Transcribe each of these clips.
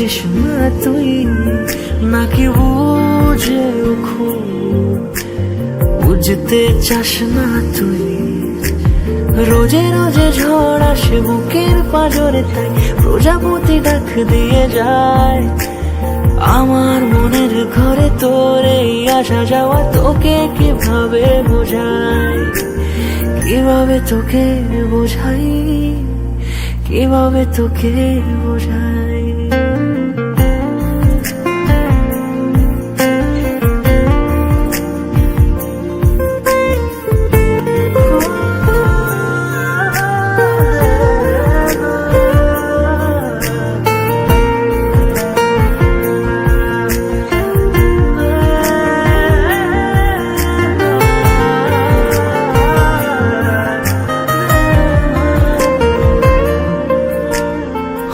বুঝিস না তুই, নাকি বুঝেও খুব বুঝতে চাস না তুই। রোজে রোজে ঝড় আসে বুকের পাঁজরে, তাই প্রজাপতি ডাক দিয়ে যায় আমার মনের ঘরে। তোর এই আসা যাওয়া তোকে কিভাবে বোঝাই, কিভাবে তোকে বোঝাই, কিভাবে তোকে বোঝাই।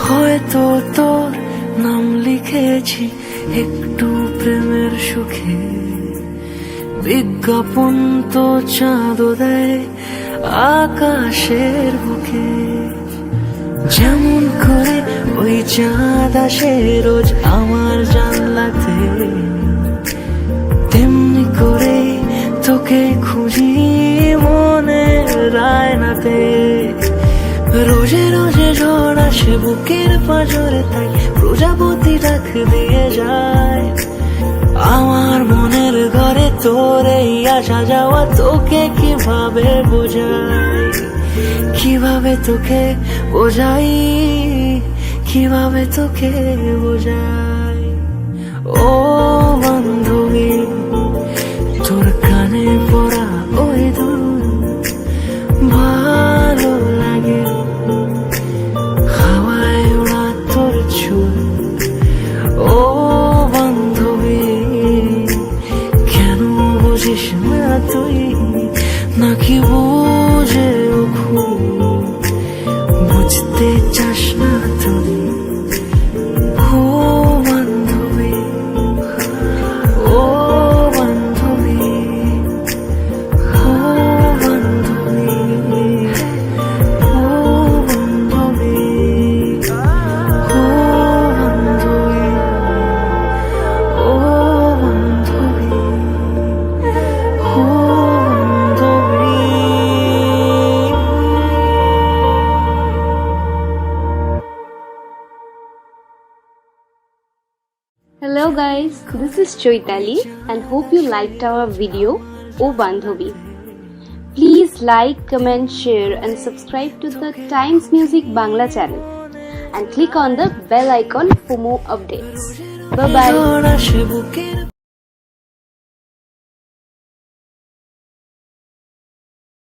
হয়তো তোর নাম লিখেছি একটু প্রেমের সুখে, বিজ্ঞাপন তো চাঁদ দেয় আকাশের বুকে। যেমন করে ওই চাঁদ আসে রোজ আমার জানলাতে, তেমনি করে তোকে খুঁজি মনের আয়নাতে। রোজে রোজে ঝড় আসে বুকের পাঁজরে, তাই প্রজাপতি ডাক দিয়ে যায় আমার মনের ঘরে। তোর এই আসা যাওয়া তোকে কিভাবে বোঝাই, কিভাবে তোকে বোঝাই, কিভাবে তোকে বোঝাই। ও বান্ধবী, তোর কানে পড়া ওই ধুন ভালো লাগে, হাওয়ায় ওড়া তোর চুল। ও বান্ধবী, কেন বুঝিস না তুই, নাকি বুঝেও খুব বুঝতে চাস না তুই। ও বান্ধবী, ও বান্ধবী, ও বান্ধবী, ও বান্ধবী, ও বান্ধবী, ও বান্ধবী, ও বান্ধবী। Hello guys, this is Choitali and hope you liked our video O Bandhobi. Please like, comment, share and subscribe to the Times Music Bangla channel and click on the bell icon for more updates. Bye bye.